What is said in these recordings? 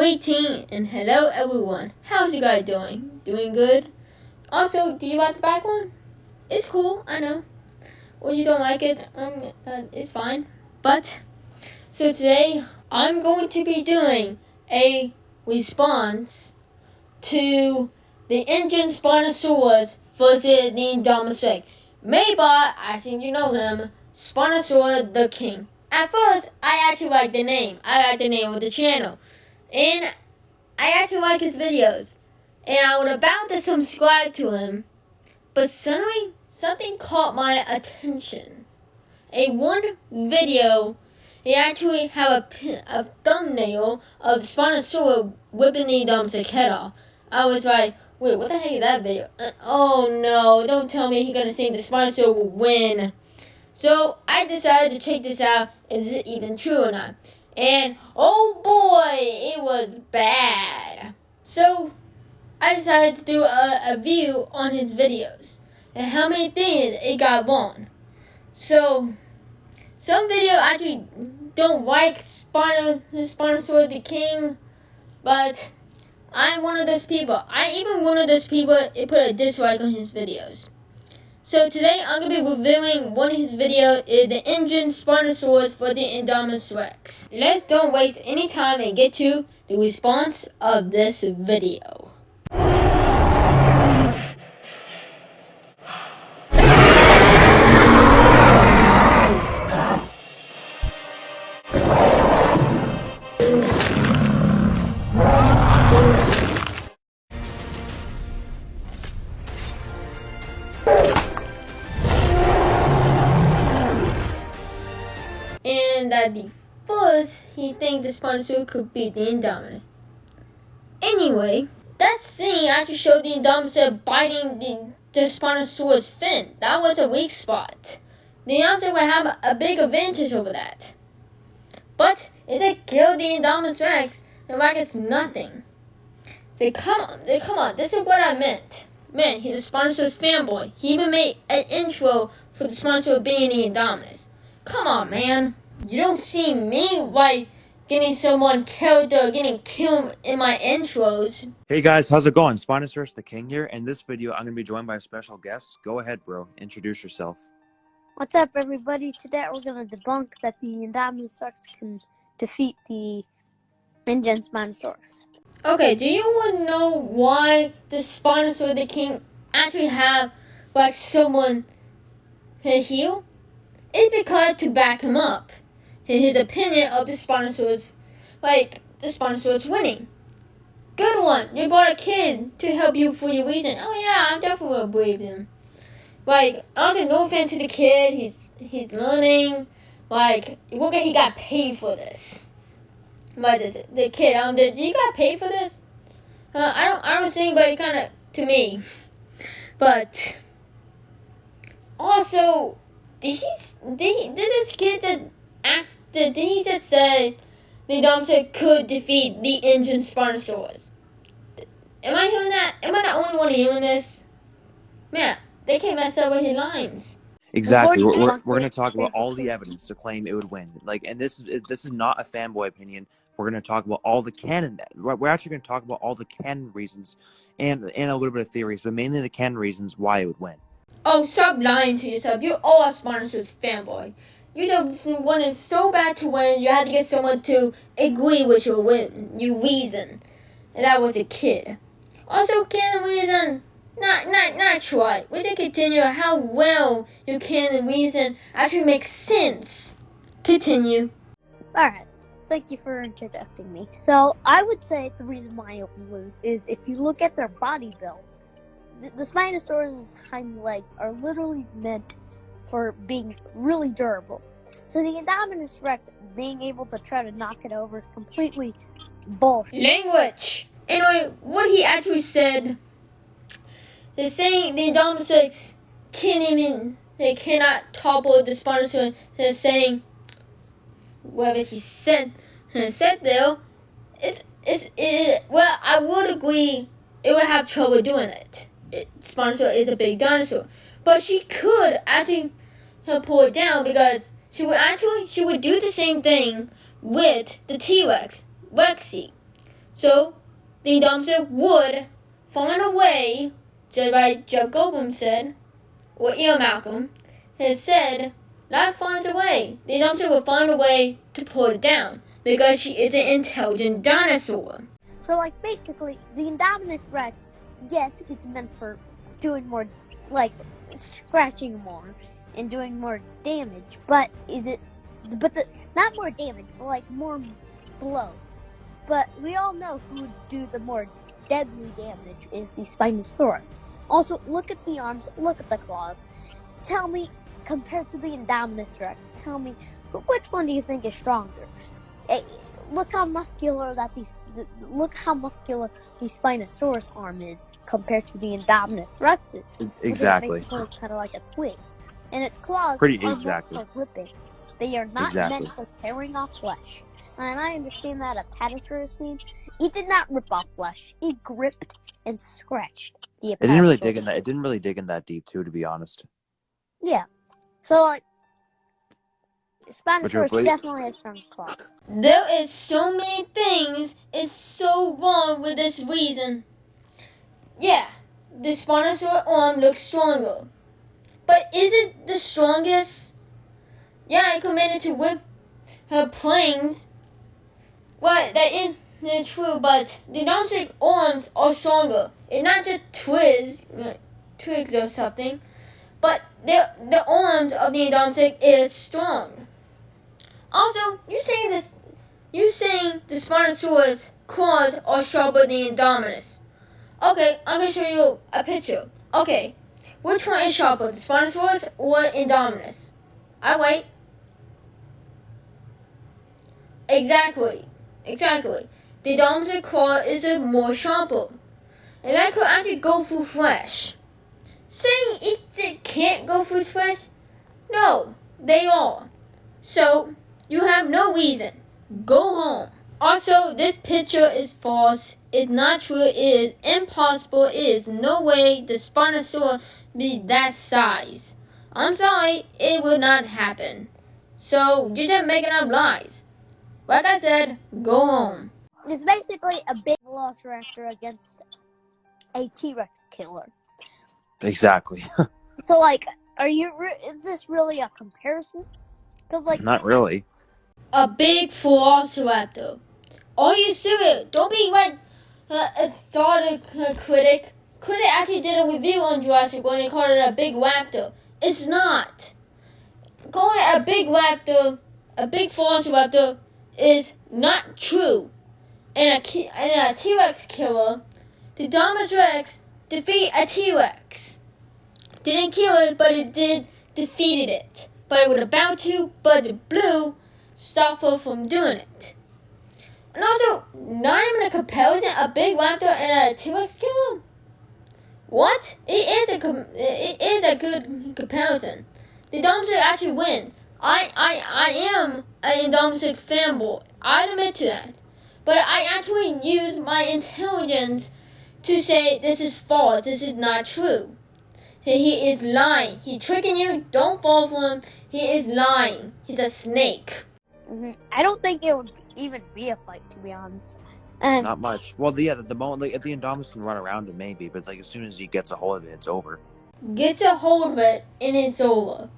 waiting, and hello everyone. How's you guys doing? Doing good? Also, do you like the back one? It's cool, I know. Or you don't like it, it's fine. But, so today, I'm going to be doing a response to the Ingen Spinosaurus versus the Indominus Rex, made by, I think you know him, Spinosaurus the King. At first, I actually like the name. I like the name of the channel. And I actually like his videos. And I was about to subscribe to him. But suddenly, something caught my attention. One video, he actually had a thumbnail of the Spinosaurus whipping the Indominus head off. I was like, wait, what the heck is that video? Oh no, don't tell me he's gonna say the Spinosaurus will win. So I decided to check this out. Is it even true or not? And oh boy, it was bad. So I decided to do a view on his videos and how many things it got wrong. So some video actually don't like Spinosaurus the King, but I'm one of those people. One of those people that put a dislike on his videos. So today I'm going to be reviewing one of his videos, the Ingen Spinosaurus for the Indominus Rex. Let's don't waste any time and get to the response of this video. And that the first he thinks the Spinosaurus could beat the Indominus. Anyway, that scene actually showed the Indominus biting the Spinosaurus fin. That was a weak spot. The Indominus would have a big advantage over that. But it killed the Indominus Rex, and like it's nothing. Come on, this is what I meant. Man, he's a Spinosaurus fanboy. He even made an intro for the Spinosaurus being the Indominus. Come on, man. You don't see me like getting someone killed or getting killed in my intros. Hey guys, how's it going? Spinosaurus the King here. In this video, I'm going to be joined by a special guest. Go ahead, bro. Introduce yourself. What's up, everybody? Today we're going to debunk that the Indominus Rex can defeat the Ingen Spinosaurus. Okay, do you want to know why the Spinosaurus the King actually have like someone heal? It's because to back him up. His opinion of the Spinosaurus, the Spinosaurus winning. Good one. You brought a kid to help you for your reason. Oh yeah, I definitely will believe him. Honestly, no offense to the kid. He's learning. He got paid for this. The kid, did you got paid for this? I don't think, but it kind of to me. But also, did this kid did he just say the Indominus could defeat the Ingen Spinosaurus? Am I hearing that? Am I the only one hearing this? Man, they can't mess up with his lines. Exactly. We're going to talk about all the evidence to claim it would win. And this is not a fanboy opinion. We're going to talk about all the canon. We're actually going to talk about all the canon reasons and a little bit of theories, but mainly the canon reasons why it would win. Oh, stop lying to yourself. You're all a Spinosaurus fanboy. You just wanted so bad to win, you had to get someone to agree with your reason. And that was a kid. Also, canon reason, not try. We should continue how well your canon reason actually makes sense. Continue. Alright, thank you for introducing me. So, I would say the reason why it would lose is if you look at their body build, the Spinosaurus' hind legs are literally meant for being really durable. So the Indominus Rex being able to try to knock it over is completely bullshit. Language! Anyway, what he actually said is saying the Indominus Rex they cannot topple the Spinosaurus. They're saying whatever he said there, well, I would agree it would have trouble doing it. Spinosaurus is a big dinosaur. But she could actually pull it down because she would do the same thing with the T-Rex, Rexy. So the Indominus would find a way, just like Jeff Goldblum said, or Ian Malcolm has said, life finds a way. The Indominus will find a way to pull it down because she is an intelligent dinosaur. So, like, basically, the Indominus Rex, yes, it's meant for doing more, like, scratching more and doing more damage, but not more damage, but, like, more blows. But we all know who would do the more deadly damage is the Spinosaurus. Also, look at the arms, look at the claws. Tell me, compared to the Indominus Rex, tell me, which one do you think is stronger? Look how muscular the Spinosaurus arm is compared to the Indominus Rex's. Exactly. It's kind of like a twig, and its claws Pretty are exactly. meant for gripping. They are not meant for tearing off flesh. And I understand that a Patasaurus scene, it did not rip off flesh. It gripped and scratched the. It didn't really dig in that. It didn't really dig in that deep, too, to be honest. Yeah. So, like, Spinosaurus definitely has strong claws. There is so many things is so wrong with this reason. Yeah, the Spinosaurus arm looks stronger. But is it the strongest? Yeah, it committed to whip her planes. Well, that is true, but the Indominus arms are stronger. It's not just twigs or something. But the arms of the Indominus is strong. Also, you saying the Spinosaurus claws are sharper than the Indominus. Okay, I'm gonna show you a picture. Okay, which one is sharper, the Spinosaurus or Indominus? I wait. Exactly. The Indominus claw is more sharper, and that could actually go through flesh. Saying it can't go through flesh? No, they are. So, you have no reason. Go home. Also, this picture is false. It's not true. It is impossible. It is no way the Spinosaurus be that size. I'm sorry, it will not happen. So, you're just making up lies. Like I said, go home. It's basically a big velociraptor against a T-Rex killer. Exactly. So, like, is this really a comparison? Because, like, not really. A big velociraptor. Are you serious? Don't be like a starter critic. Critic actually did a review on Jurassic when they called it a big raptor. It's not. Calling it a big raptor, a big velociraptor, is not true. And a T-Rex killer, the Indominus Rex defeat a T-Rex. Didn't kill it, but it did defeated it. But it was about to, but the blue stopped her from doing it. And also, not even a comparison, a big raptor and a T-Rex killer? What? It is a good comparison. The Indominus actually wins. I am an Indominus fanboy. I admit to that. But I actually use my intelligence to say this is false, this is not true. He is lying. He's tricking you. Don't fall for him. He is lying. He's a snake. Mm-hmm. I don't think it would even be a fight, to be honest. Not much. Well, the moment, like, if the Indominus can run around it, maybe, but like as soon as he gets a hold of it, it's over. Gets a hold of it, and it's over.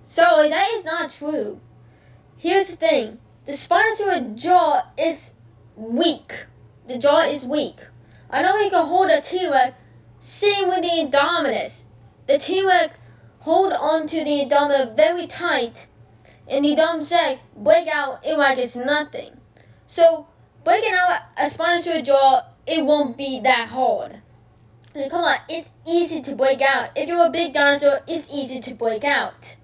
So that is not true. Here's the thing: the Spinosaurus jaw is weak. The jaw is weak. I know he can hold a T-Rex. Same with the Indominus. The T-Rex hold on to the Indominus very tight, and the Indominus break out it like it's nothing. So breaking out a Spinosaurus jaw, it won't be that hard. And come on, it's easy to break out. If you're a big dinosaur, it's easy to break out.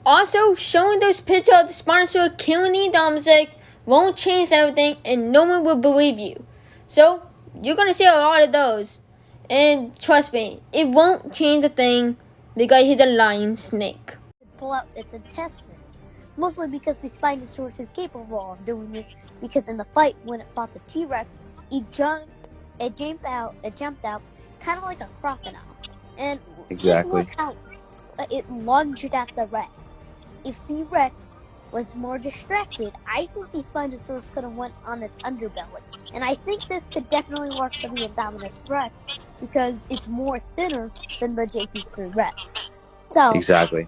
Also, showing those pictures of the Spinosaurus killing the Indominus won't change everything, and no one will believe you. So you're gonna see a lot of those. And trust me, it won't change a thing because he's a lying snake. Pull out its intestines. Mostly because the Spinosaurus is capable of doing this. Because in the fight when it fought the T-Rex, it jumped out, kind of like a crocodile. And exactly. Just look how it lunged at the Rex. If the Rex was more distracted, I think the Spinosaurus could have went on its underbelly. And I think this could definitely work for the Indominus Rex because it's more thinner than the JP3 Rex. So Exactly.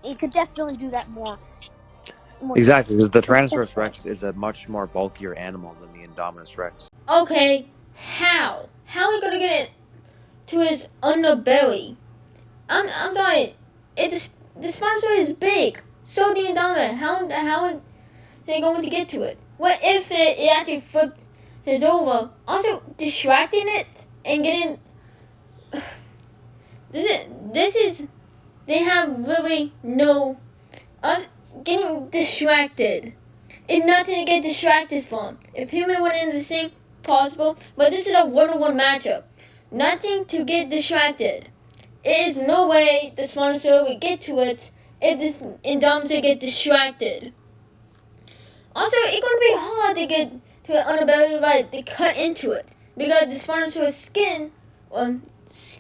it could definitely do that more Exactly, because the Tyrannosaurus Rex is a much more bulkier animal than the Indominus Rex. Okay, how? How are we gonna get it to his underbelly? I'm sorry. The Spinosaurus is big. So the Indominus. How are they going to get to it? What if it actually flipped his over? Also distracting it and getting. This is. They have really no. Getting distracted. It's nothing to get distracted from. If human went in the same possible, but this is a 1-on-1 matchup. Nothing to get distracted. There is no way the Spinosaurus would get to it if this Indominus get distracted. Also, it's gonna be hard to get to it underbelly, right? To cut into it because the Spinosaurus skin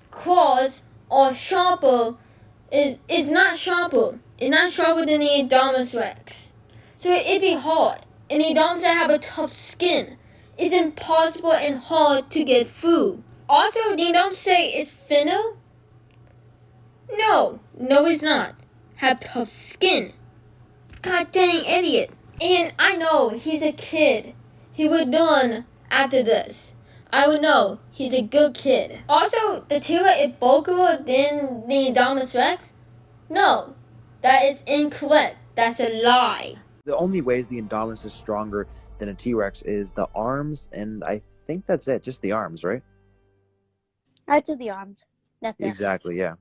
claws are sharper. Is not sharper. It's not sharper than the Indominus Rex. So it'd be hard. And the Indominus have a tough skin. It's impossible and hard to get through. Also, the Indominus say it's thinner. No, it's not. Have tough skin. God dang idiot. And I know he's a kid. He would learn after this. I would know he's a good kid. Also, the T-Rex is bulkier than the Indominus Rex? No, that is incorrect. That's a lie. The only ways the Indominus is stronger than a T-Rex is the arms, and I think that's it. Just the arms, right? That's the arms. That's it. Exactly, yeah.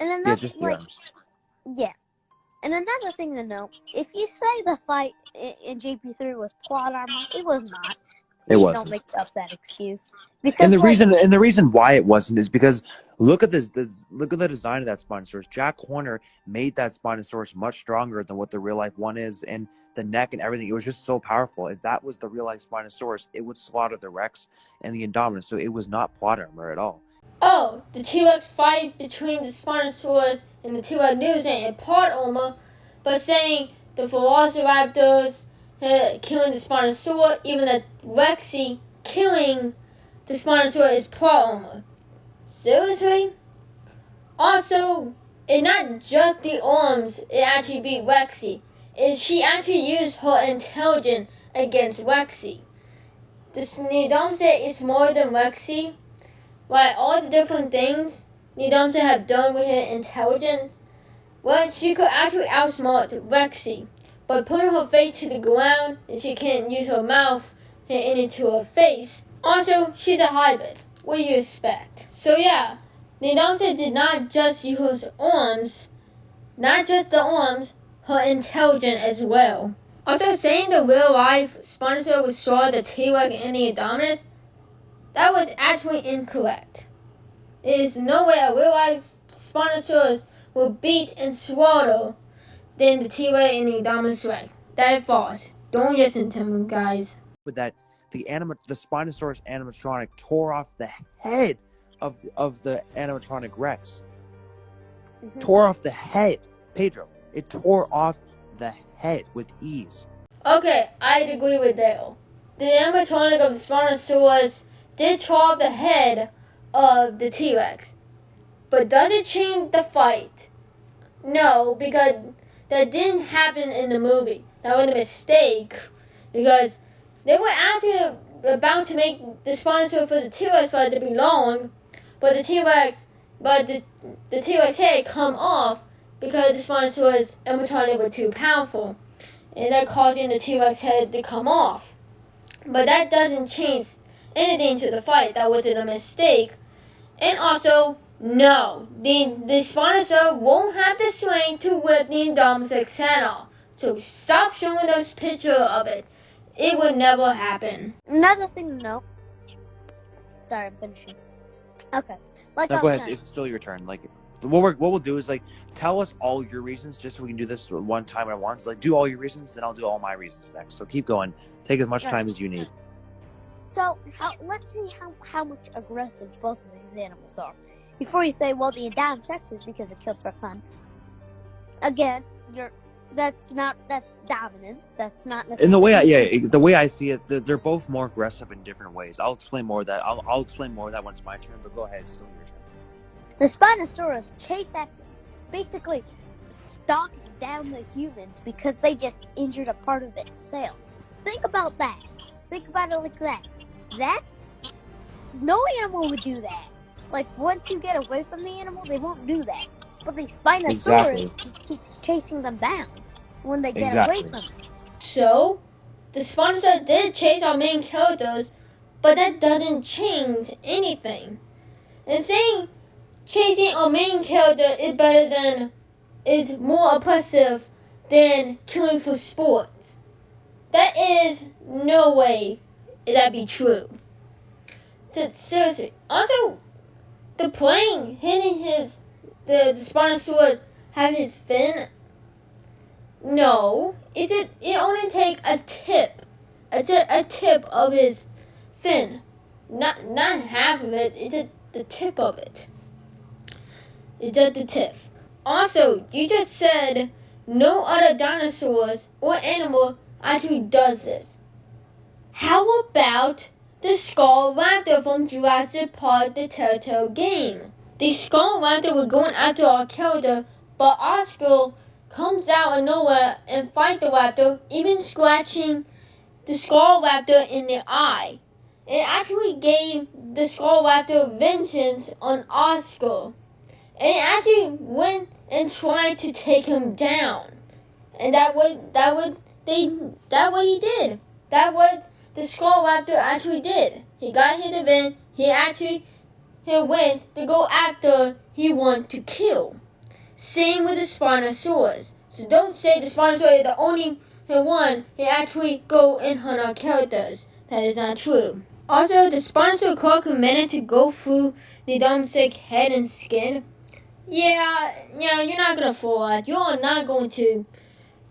And another, just the arms. Yeah. And another thing to note, if you say the fight in JP3 was plot armor, it was not. It wasn't. Don't make up that excuse. Because And the reason why it wasn't is because look at this. Look at the design of that Spinosaurus. Jack Horner made that Spinosaurus much stronger than what the real life one is, and the neck and everything. It was just so powerful. If that was the real life Spinosaurus, it would slaughter the Rex and the Indominus. So it was not plot armor at all. Oh, the T-Rex fight between the Spinosaurus and the T-Rex news ain't plot armor, but saying the Velociraptors killing the Spinosaurus, even the Rexy killing the Spinosaurus is plot armor. Seriously? Also, it's not just the arms it actually beat Rexy. She actually used her intelligence against Rexy. The Indominus is more than Rexy. While all the different things the Indominus have done with her intelligence, well, she could actually outsmart Rexy. But putting her face to the ground and she can't use her mouth to hit into her face. Also, she's a hybrid. What do you expect? So yeah, the Indominus did not just use her arms, not just the arms, her intelligence as well. Also, saying the real life Spinosaurus would saw the T-Rex and the Indominus, that was actually incorrect. There is no way a real life Spinosaurus will beat and swallow than the T-Rex and the Indominus Rex. That is false. Don't listen to me, guys. With that, the Spinosaurus animatronic tore off the head of the animatronic Rex. Mm-hmm. Tore off the head, Pedro. It tore off the head with ease. Okay, I'd agree with Dale. The animatronic of the Spinosaurus did tore off the head of the T-Rex. But does it change the fight? No, because that didn't happen in the movie. That was a mistake. Because they were actually about to make the Spinosaurus for the T-Rex fight to be long, but the T-Rex head come off because the Spinosaurus animatronic were too powerful. And that causing the T-Rex head to come off. But that doesn't change anything to the fight. That wasn't a mistake. And also, no, the Spinosaurus won't have the strength to whip the Indominus head off. So stop showing those pictures of it. It would never happen. Another thing to note. Sorry, I'm finishing. Okay. No, go ahead. It's still your turn. Like, what we'll do is, like, tell us all your reasons, just so we can do this one time at once. Like, do all your reasons, then I'll do all my reasons next. So keep going. Take as much time as you need. So, let's see how much aggressive both of these animals are. Before you say, well, the Indominus Rex is because it killed for fun. Again, that's dominance. That's not necessarily. In the way I see it, they're both more aggressive in different ways. I'll explain more of that. I'll explain more of that when it's my turn. But go ahead, it's still your turn. The Spinosaurus chase after, basically stalked down the humans because they just injured a part of its sail. Think about that. Think about it like that. No animal would do that. Like, once you get away from the animal, they won't do that. But the Spinosaurus keeps chasing them down when they get away from it. So, the Spinosaurus did chase our main characters, but that doesn't change anything. And saying chasing our main character is more oppressive than killing for sport. That is no way that be true. So, seriously. Also, the plane hitting the Spinosaurus have his fin. No, it only take a tip of his fin, not half of it. It's just the tip of it. It's just the tip. Also, you just said no other dinosaurs or animal actually does this. How about the skull raptor from Jurassic Park: The Telltale game? The skull raptor were going after our character, but Oscar comes out of nowhere and fight the raptor, even scratching the skull raptor in the eye. It actually gave the skull raptor vengeance on Oscar. And it actually went and tried to take him down. And that what he did. That what the skull raptor actually did. He got hit event. He went to go after he wanted to kill. Same with the Spinosaurus. So don't say the Spinosaurus is the only one he actually go and hunt our characters. That is not true. Also, the Spinosaurus claw could manage to go through the Domestic head and skin. Yeah, you're not gonna fall out. You're not going to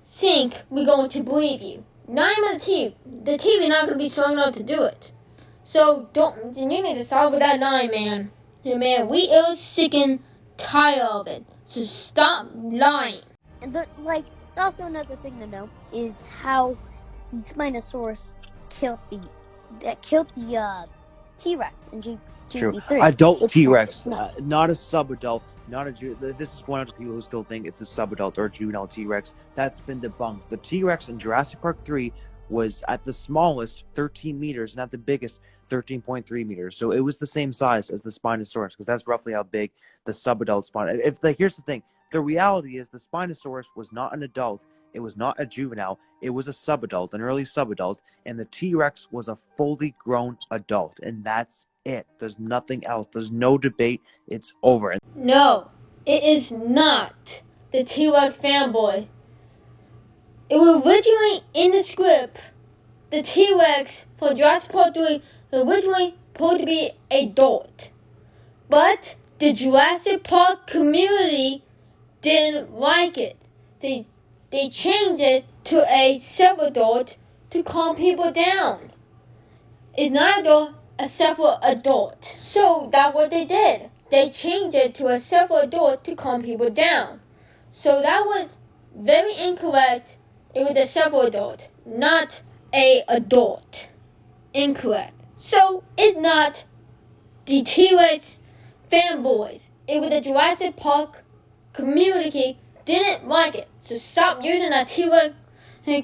sink. We're going to believe you. Not even the teeth. The teeth are not gonna be strong enough to do it. So you need to start with that 9, man. Yeah, man, we are sick and tired of it. So stop lying. And also another thing to know is how the Spinosaurus killed the T-Rex in JP3. Adult T-Rex, not a subadult. This is one of the people who still think it's a subadult or juvenile T-Rex. That's been debunked. The T-Rex in Jurassic Park 3 was at the smallest 13 meters and at the biggest 13.3 meters. So it was the same size as the Spinosaurus, because that's roughly how big the subadult here's the thing. The reality is the Spinosaurus was not an adult. It was not a juvenile. It was a subadult, an early subadult, and the T-Rex was a fully grown adult, and that's it. There's nothing else. There's no debate. It's over. No, it is not the T-Rex fanboy. It was originally in the script. The T-Rex for Jurassic Park 3 was originally supposed to be adult, but the Jurassic Park community didn't like it. They changed it to a subadult to calm people down. It's not adult, a self-adult. So that's what they did. They changed it to a self-adult to calm people down. So that was very incorrect. It was a self-adult, not a adult. Incorrect. So it's not the T-Rex fanboys. It was the Jurassic Park community didn't like it. So stop using that T-Rex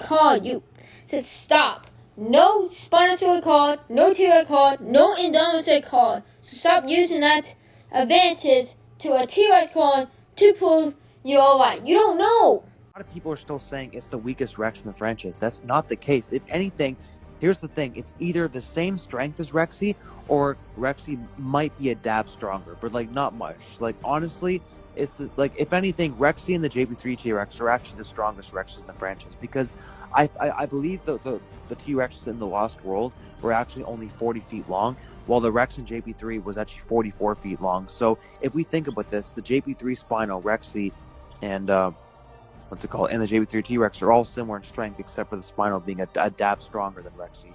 card. You said stop. No Spinosaurus card, no T-Rex card, no Indominus card. So stop using that advantage to a T-Rex card to prove you're alright. You don't know. A lot of people are still saying it's the weakest Rex in the franchise. That's not the case. If anything, here's the thing. It's either the same strength as Rexy, or Rexy might be a dab stronger, but not much. Honestly, it's if anything, Rexy and the JP3 T-Rex are actually the strongest Rexes in the franchise, because I believe the T-Rexes in the Lost World were actually only 40 feet long, while the Rex in JP3 was actually 44 feet long. So if we think about this, the JP3 Spino, Rexy, and and the JP3 T-Rex are all similar in strength, except for the Spino being a dab stronger than Rexy.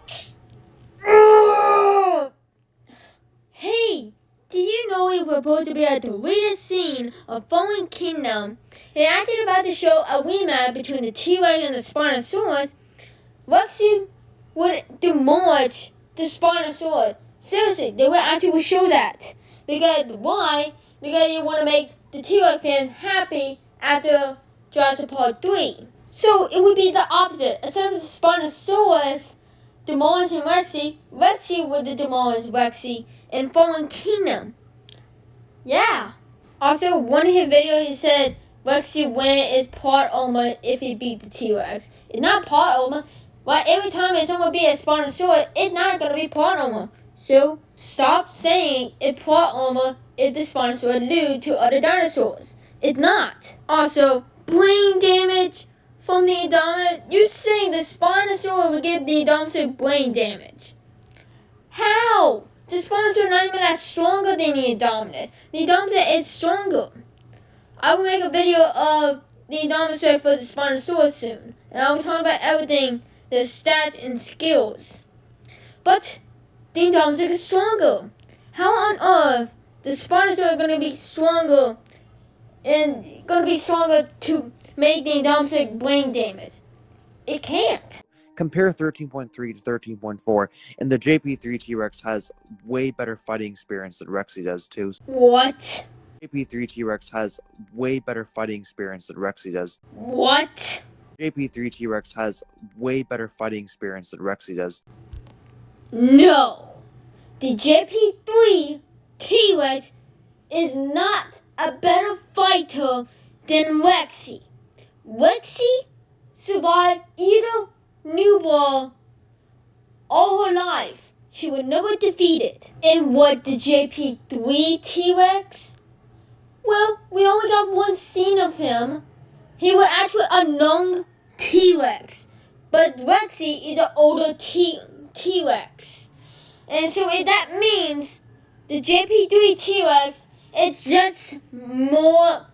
Hey, do you know it Rexy was supposed to be a deleted scene of Fallen Kingdom. It acted about to show a rematch between the T-Rex and the Spinosaurus. Rexy would demolish the Spinosaurus. Seriously, they would actually show that. Because why? Because they want to make the T-Rex fan happy after Jurassic Park 3. So it would be the opposite. Instead of the Spinosaurus demolishing Rexy, Rexy would demolish Rexy in Fallen Kingdom. Yeah. Also, one of his videos he said Rexy win is part armor if he beat the T-Rex. It's not part armor. But every time it's someone be a Spinosaurus, it's not gonna be part armor. So stop saying it's part armor if the Spinosaurus lose to other dinosaurs. It's not. Also, brain damage from the Indominus. You saying the Spinosaurus will give the Indominus brain damage? How? The Spinosaurus is not even that stronger than the Indominus. The Indominus is stronger. I will make a video of the Indominus for the Spinosaurus soon, and I will talk about everything, their stats and skills. But the Indominus is stronger. How on earth the Spinosaurus going to be stronger and going to be stronger to make the Indominus brain damage? It can't. Compare 13.3 to 13.4, and the JP3 T-Rex has way better fighting experience than Rexy does too. What? JP3 T-Rex has way better fighting experience than Rexy does. What? JP3 T-Rex has way better fighting experience than Rexy does. No. The JP3 T-Rex is not a better fighter than Rexy. Rexy survived either newborn all her life. She was never defeated. And what the JP3 T-Rex? Well, we only got one scene of him. He was actually a young T-Rex. But Rexy is an older T-Rex. And so if that means the JP3 T-Rex is just more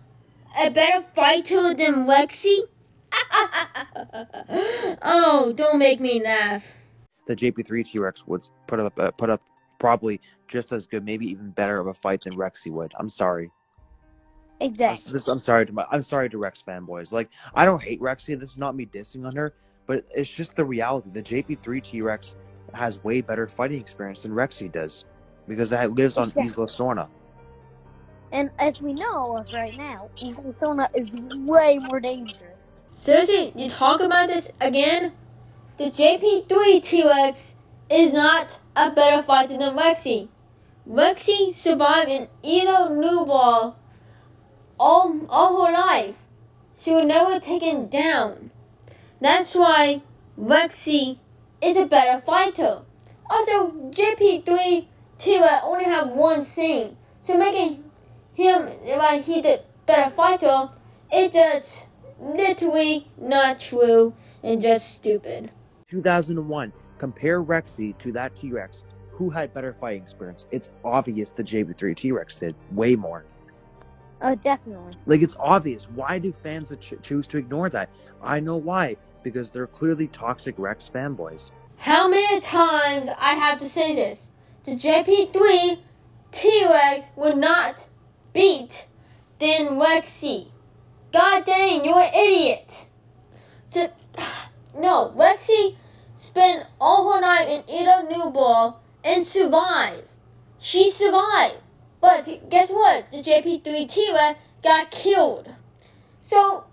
a better fighter than Rexy? Oh, don't make me laugh. The JP3 T-Rex would put up probably just as good, maybe even better of a fight than Rexy would. I'm sorry. Exactly. I'm sorry to Rex fanboys. Like, I don't hate Rexy. This is not me dissing on her, but it's just the reality. The JP3 T-Rex has way better fighting experience than Rexy does because it lives on Isla Sorna. And as we know right now, Isla Sorna is way more dangerous. Seriously, you talk about this again? The JP3 T-Rex is not a better fighter than Rexy. Rexy survived in either newborn all her life. She was never taken down. That's why Rexy is a better fighter. Also, JP3 T-Rex only have one scene. So making him like he the better fighter is just literally not true and just stupid. 2001, compare Rexy to that T-Rex. Who had better fighting experience? It's obvious the JP3 T-Rex did way more. Oh, definitely. Like, it's obvious. Why do fans choose to ignore that? I know why. Because they're clearly toxic Rex fanboys. How many times I have to say this? The JP3 T-Rex would not beat than Rexy. God dang, you're an idiot. So, no, Rexy spent all her life in either newborn and survived. She survived. But guess what? The JP3 T-Rex got killed. So,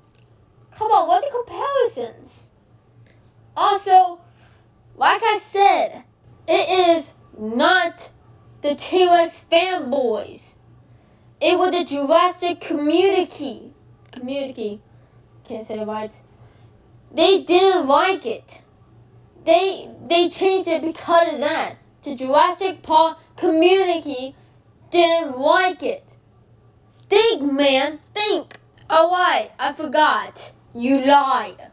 come on, what are the comparisons? Also, like I said, it is not the T-Rex fanboys. It was the Jurassic community. Can't say it right. They didn't like it. They changed it because of that. The Jurassic Park community didn't like it. Think, man, think. Oh, right, I forgot. You lied.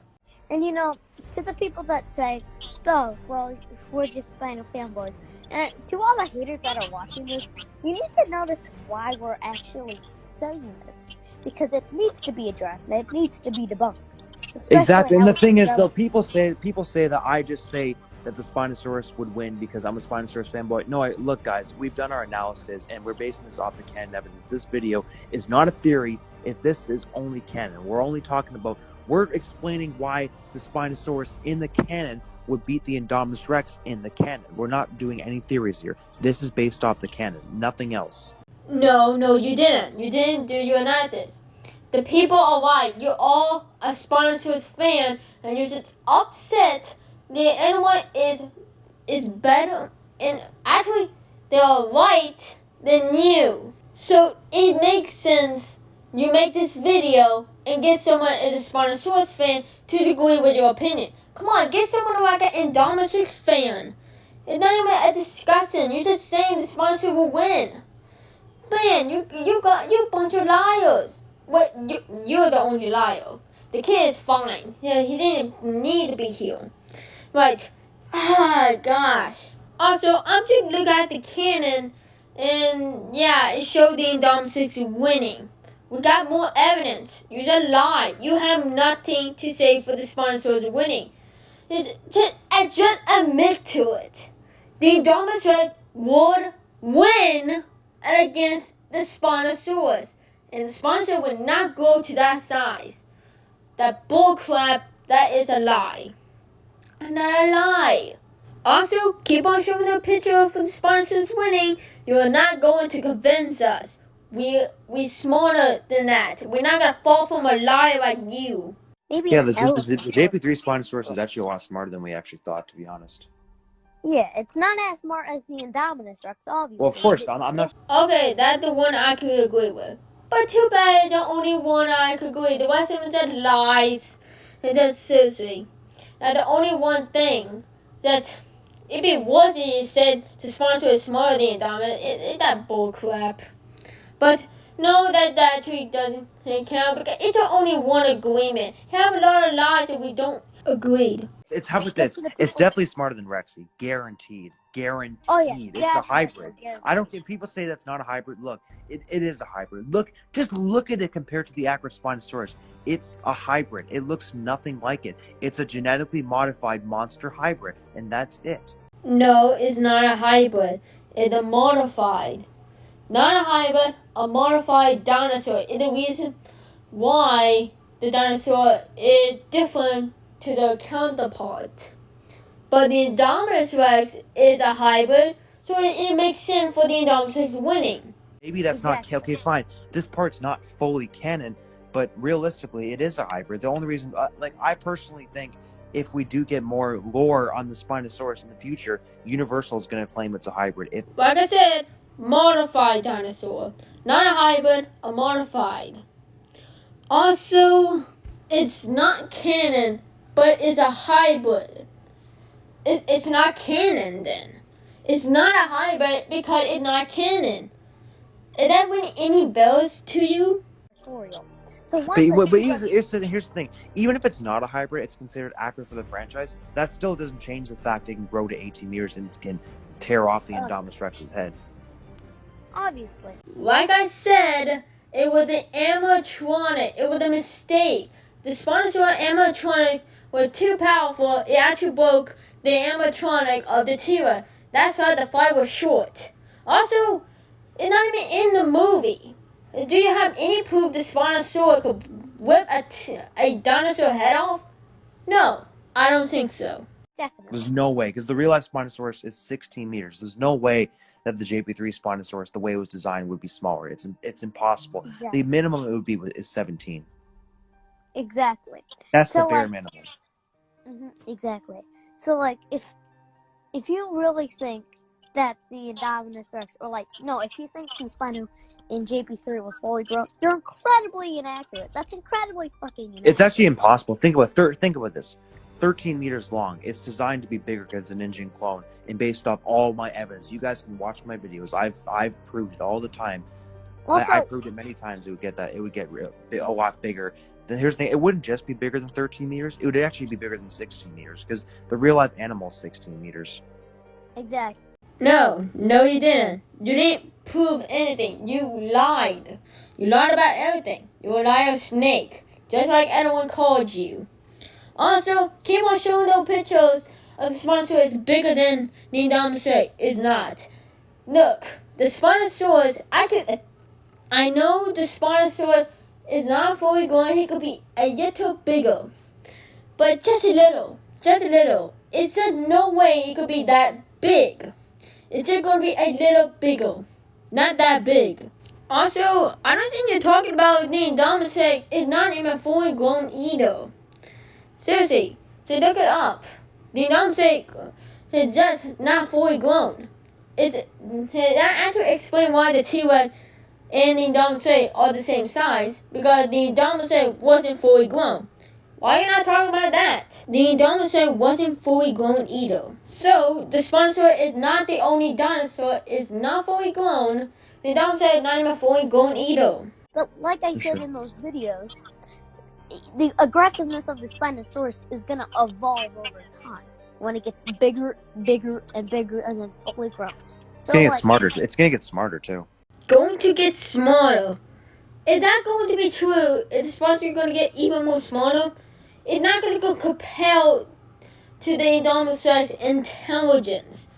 And you know, to the people that say, oh, well, we're just Spino fanboys. And to all the haters that are watching this, you need to notice why we're actually saying this. Because it needs to be addressed and it needs to be debunked. Exactly. And the thing is, though, people say that I just say that the Spinosaurus would win because I'm a Spinosaurus fanboy. No, look, guys, we've done our analysis, and we're basing this off the canon evidence. This video is not a theory. If this is only canon, we're explaining why the Spinosaurus in the canon would beat the Indominus Rex in the canon. We're not doing any theories here. This is based off the canon, nothing else. No, you didn't. You didn't do your analysis. The people are right. You're all a Spinosaurus fan, and you're just upset that anyone is better, and actually they are right than you. So it makes sense you make this video and get someone as a Spinosaurus fan to agree with your opinion. Come on, get someone like an Indominus fan. It's not even a discussion. You're just saying the Spinosaurus will win. Man, you bunch of liars. What? You're the only liar. The kid is fine. Yeah, he didn't need to be here. Right. Gosh. Also, I'm just looking at the canon, and yeah, it showed the Indominus winning. We got more evidence. You just lied. You have nothing to say for the Spinosaurus winning. Just admit to it. The Indominus would win against the Spinosaurus. And the Spinosaurus would not grow to that size. That bullcrap, that is a lie. Not a lie. Also, keep on showing the picture of the Spinosaurus winning. You are not going to convince us. We smarter than that. We're not going to fall from a liar like you. Maybe yeah, the JP3 Spinosaurus is actually a lot smarter than we actually thought, to be honest. Yeah, it's not as smart as the Indominus Rex, obviously. Well, of course, I'm not. Okay, that's the one I could agree with. But too bad it's the only one I could agree. The rest of them just lies. And just seriously. That's the only one thing that it'd be worth it you said the sponsor is smarter than Indominus. It's that bullcrap. But no, that actually doesn't count because it's the only one agreement. You have a lot of lies that we don't agree. It's how about this? It's definitely smarter than Rexy. Guaranteed. Guaranteed. Oh, yeah. It's a hybrid. I don't think people say that's not a hybrid. Look, it is a hybrid. Just look at it compared to the accurate Spinosaurus. It's a hybrid. It looks nothing like it. It's a genetically modified monster hybrid, and that's it. No, it's not a hybrid. It's a modified. Not a hybrid, a modified dinosaur. It's the reason why the dinosaur is different to the counterpart. But the Indominus Rex is a hybrid, so it makes sense for the Indominus Rex winning. Maybe that's not okay. Fine, this part's not fully canon, but realistically, it is a hybrid. The only reason, I personally think, if we do get more lore on the Spinosaurus in the future, Universal is going to claim it's a hybrid. Like I said, modified dinosaur, not a hybrid, a modified. Also, it's not canon, but it's a hybrid. It's not canon then. It's not a hybrid because it's not canon. Is that ring any bells to you? So but here's the thing. Even if it's not a hybrid, it's considered accurate for the franchise. That still doesn't change the fact it can grow to 18 meters and can tear off the Indominus Rex's head. Obviously. Like I said, it was an animatronic. It was a mistake. The Spinosaurus animatronic was too powerful. It actually broke the animatronic of the T-Rex. That's why the fight was short. Also, it's not even in the movie. Do you have any proof the Spinosaurus could whip a dinosaur head off? No, I don't think so. Definitely. There's no way, because the real life Spinosaurus is 16 meters. There's no way that the JP3 Spinosaurus, the way it was designed, would be smaller. It's impossible. Exactly. The minimum it would be is 17. Exactly. That's the bare minimum. Exactly. So, if you really think that the Indominus Rex, if you think the Spino in JP3 will fully grow, you're incredibly inaccurate. That's incredibly fucking inaccurate. It's actually impossible. Think about this. 13 meters long. It's designed to be bigger because it's an Ingen clone, and based off all my evidence, you guys can watch my videos. I've proved it all the time. Also, I proved it many times. It would get a lot bigger. Then here's the thing: it wouldn't just be bigger than 13 meters. It would actually be bigger than 16 meters because the real life animal is 16 meters. Exactly. No, you didn't. You didn't prove anything. You lied. You lied about everything. You're a liar snake, just like everyone called you. Also, keep on showing those pictures of the Spinosaurus is bigger than the Indominus is not. Look, the Spinosaurus, I know the Spinosaurus is not fully grown. He could be a little bigger, but just a little. It's just no way it could be that big. It's just going to be a little bigger, not that big. Also, I don't think you're talking about the Indominus is not even fully grown either. Seriously, so look it up. The Indominus is just not fully grown. That actually explains why the T-Rex and the Indominus are the same size, because the Indominus wasn't fully grown. Why are you not talking about that? The Indominus wasn't fully grown either. So, the Spinosaurus is not the only dinosaur. It's not fully grown. The Indominus is not even fully grown either. But like I said in those videos, the aggressiveness of the Spinosaurus is going to evolve over time when it gets bigger, and then fully grown. It's going to get smarter. It's going to get smarter, too. Going to get smarter. Is that going to be true? Is the Spinosaurus going to get even more smarter? It's not going to go compelled to the Indominus intelligence.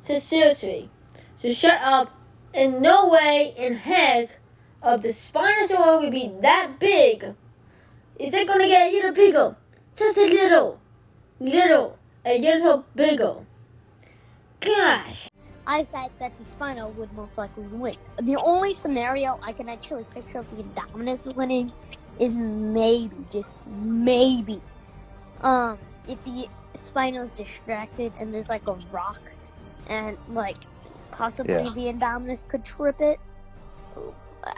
So seriously. So shut up. In no way in heck of the Spinosaurus will be that big. Is it going to get a little bigger? Just a little bigger. Gosh. I said that the Spino would most likely win. The only scenario I can actually picture of the Indominus winning is maybe, just maybe, if the Spino's distracted and there's like a rock and like possibly the Indominus could trip it.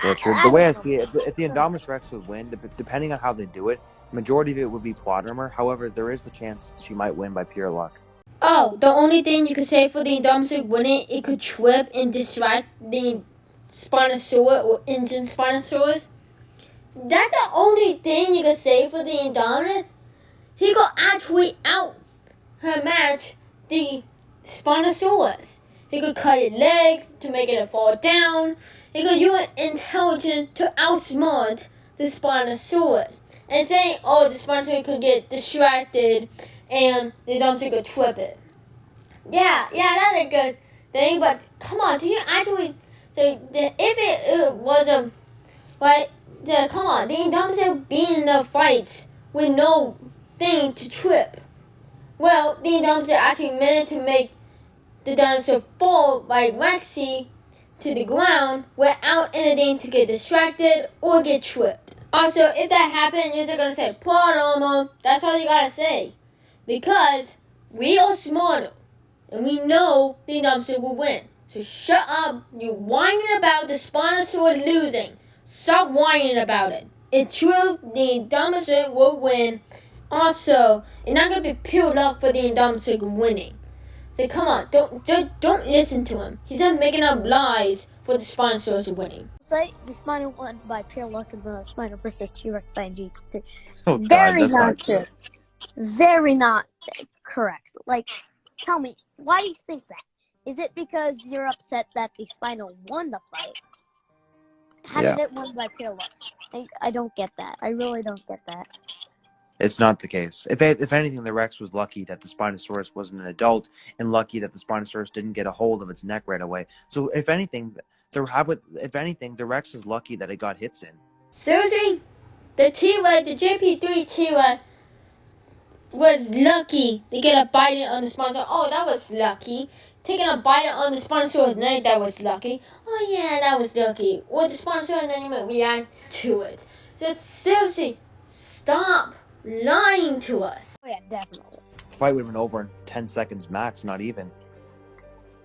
Yeah, true. The way I see it, if the Indominus Rex would win, depending on how they do it, the majority of it would be plot armor. However, there is the chance she might win by pure luck. Oh, the only thing you could say for the Indominus winning, it could trip and distract the Spinosaurus or Ingen Spinosaurus. That's the only thing you could say for the Indominus. He could actually out-match the Spinosaurus. He could cut its legs to make it fall down. He could use intelligence to outsmart the Spinosaurus. And saying, oh, the Spinosaurus could get distracted and the Indominus could trip it. Yeah, that's a good thing, but come on, do you actually say that if it was a, right, come on, the Indominus being in the fights with no thing to trip. Well, the Indominus actually managed to make the dinosaur fall by Rexy to the ground without anything to get distracted or get tripped. Also, if that happened, you're just going to say, plot armor. That's all you got to say. Because we are smarter. And we know the Indominus will win. So shut up. You're whining about the Spinosaurus losing. Stop whining about it. It's true, the Indominus will win. Also, it's not going to be pure luck for the Indominus winning. So come on, don't listen to him. He's just making up lies for the Spinosaurus winning. So the Spino won by pure luck in the Spino versus T-Rex fight in JP3. Oh, God, Very not good. Very not correct. Like, tell me, why do you think that? Is it because you're upset that the Spino won the fight? How did it win by pure luck? I don't get that. I really don't get that. It's not the case. If anything, the Rex was lucky that the Spinosaurus wasn't an adult, and lucky that the Spinosaurus didn't get a hold of its neck right away. So if anything, the Rex is lucky that it got hits in. Seriously? The T-Rex, the JP3 T-Rex was lucky to get a bite on the Spinosaurus. Oh, that was lucky. Taking a bite on the Spinosaurus neck, that was lucky. Oh yeah, that was lucky. Or the Spinosaurus didn't even react to it. Just seriously, stop lying to us. Oh yeah, definitely. The fight would have been over in 10 seconds max, not even.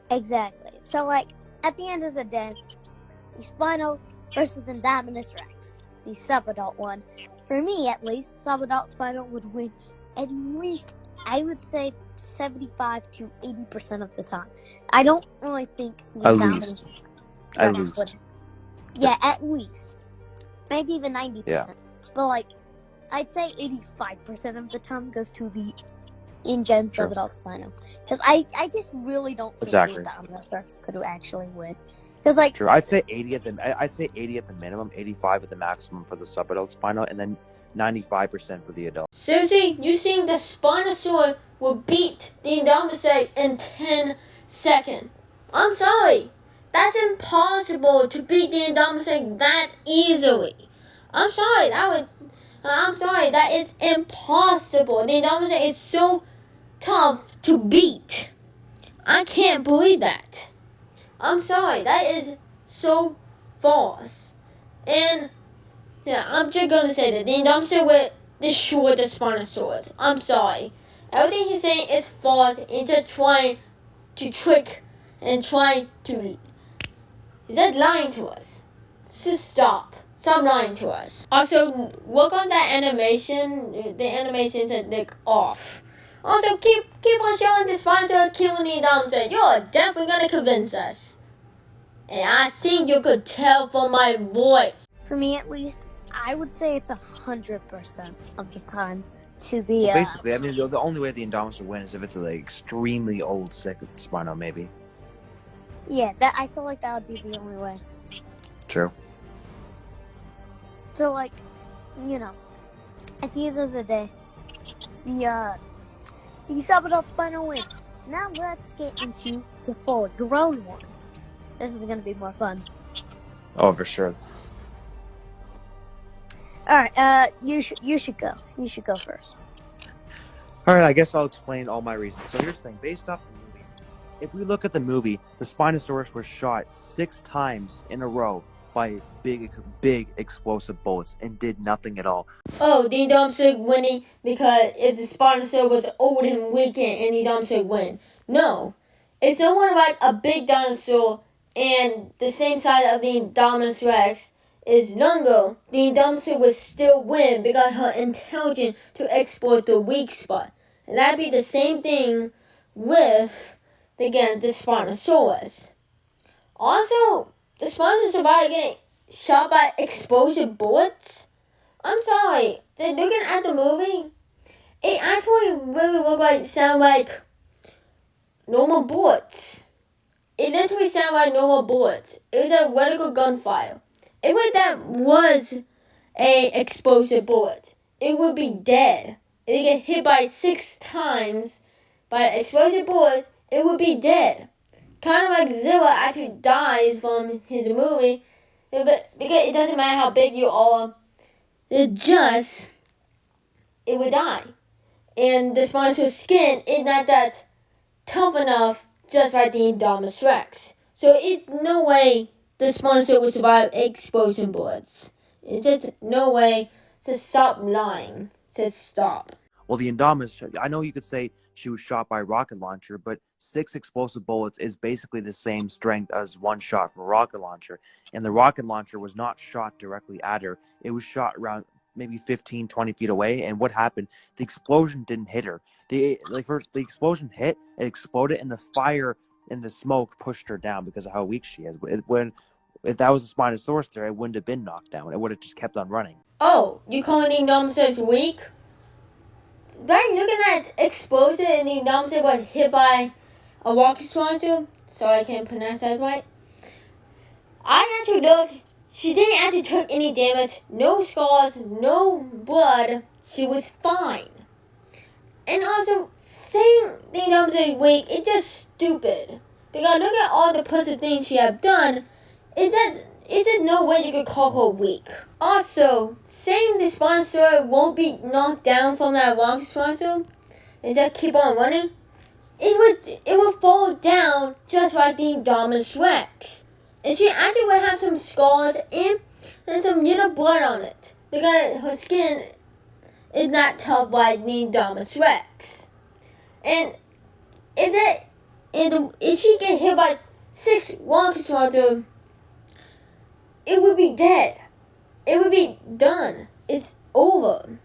Exactly. So like, at the end of the day, the Spino versus Indominus Rex, the subadult one. For me, at least, subadult Spino would win at least, I would say, 75 to 80% of the time. I don't really think the Indominus Rex would. Yeah, at least. Maybe even 90%. Yeah. But like, I'd say 85% of the time goes to the Ingen subadult Spino. Because I just really don't think the Indominus Rex could actually win. Because like, I'd say 80 at the minimum, 85 at the maximum for the subadult Spino, and then 95% for the adult. Seriously, you think the Spinosaurus will beat the Indominus in 10 seconds? I'm sorry. That's impossible to beat the Indominus that easily. I'm sorry, that is impossible. The Indominus is so tough to beat. I can't believe that. I'm sorry, that is so false. And yeah, I'm just gonna say that the Indominus will destroy the Spinosaurus. I'm sorry. Everything he's saying is false and just trying to trick and trying to... He's just lying to us. Just stop. Stop lying to us. Also, work on that animation. The animations are like off. Also, keep on showing the Spinosaurus killing the Indominus. You're definitely gonna convince us. And I think you could tell from my voice. For me, at least, I would say it's 100% of the time to the. Well, basically, I mean, the only way the Indominus will win is if it's an extremely old, sick Spino, maybe. Yeah, that I feel like that would be the only way. True. So, like, you know, at the end of the day, the subadult Spino wins. Now let's get into the full-grown one. This is gonna be more fun. Oh, for sure. All right, you should go. You should go first. All right, I guess I'll explain all my reasons. So here's the thing: based off the movie, if we look at the movie, the Spinosaurus was shot 6 times in a row by big explosive bullets and did nothing at all. Oh, the Indominus winning because if the Spinosaurus was old and weakened and the Indominus win. No, it's someone like a big dinosaur and the same size of the Indominus Rex is younger, the Indominus would still win because her intelligence to exploit the weak spot. And that'd be the same thing with, again, the Spinosaurus. Also, the Spinosaurus survived getting shot by explosive bullets. I'm sorry, looking at the movie, it actually really sound like normal bullets. It literally sounded like normal bullets. It was a reticle gunfire. If that was a explosive bullet, it would be dead. If it get hit by 6 times by an explosive bullet, it would be dead. Kind of like Zilla actually dies from his movie, because it doesn't matter how big you are, it would die. And the Spinosaurus skin is not that tough enough, just like the Indominus Rex. So it's no way the Spinosaurus will survive explosion bullets. It's just no way. So stop lying. Just stop. Well, the Indominus, I know you could say she was shot by a rocket launcher, but 6 explosive bullets is basically the same strength as 1 shot from a rocket launcher. And the rocket launcher was not shot directly at her. It was shot around maybe 15, 20 feet away. And what happened? The explosion didn't hit her. The explosion hit, it exploded, and the fire and the smoke pushed her down because of how weak she is. If that was a Spinosaurus there, it wouldn't have been knocked down. It would have just kept on running. Oh, you calling the Indominus weak? Right, looking at explosion and the Indominus was hit by a rocket launcher. Sorry, I can't pronounce that right. I actually looked. She didn't actually take any damage. No scars, no blood. She was fine. And also, saying the Indominus weak, it's just stupid. Because look at all the positive things she have done. Is there no way you could call her weak? Also, saying the Spinosaurus won't be knocked down from that rocket launcher and just keep on running, it would fall down just like the Indominus Rex. And she actually would have some scars and some little blood on it because her skin is not tough like the Indominus Rex. And if she get hit by 6 rocket launchers, it would be dead. It would be done. It's over.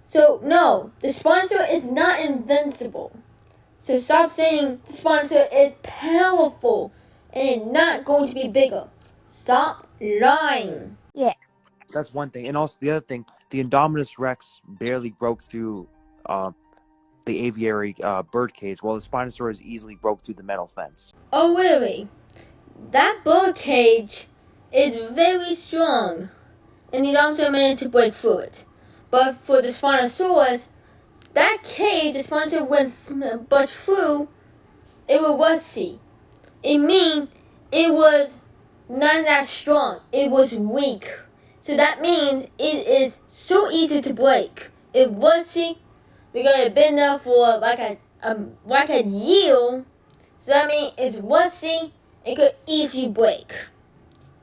So, no, the Spinosaurus is not invincible. So stop saying the Spinosaurus is powerful and it's not going to be bigger. Stop lying. Yeah. That's one thing. And also the other thing, the Indominus Rex barely broke through the aviary bird cage, while the Spinosaurus easily broke through the metal fence. Oh, really? That bird cage is very strong, and the Indominus managed to break through it. But for the Spinosaurus, that cage the Spinosaurus went but through, it was rusty. It means it was not that strong. It was weak. So that means it is so easy to break. It rusty because it's been there for like a year. So that means it's rusty. It could easily break.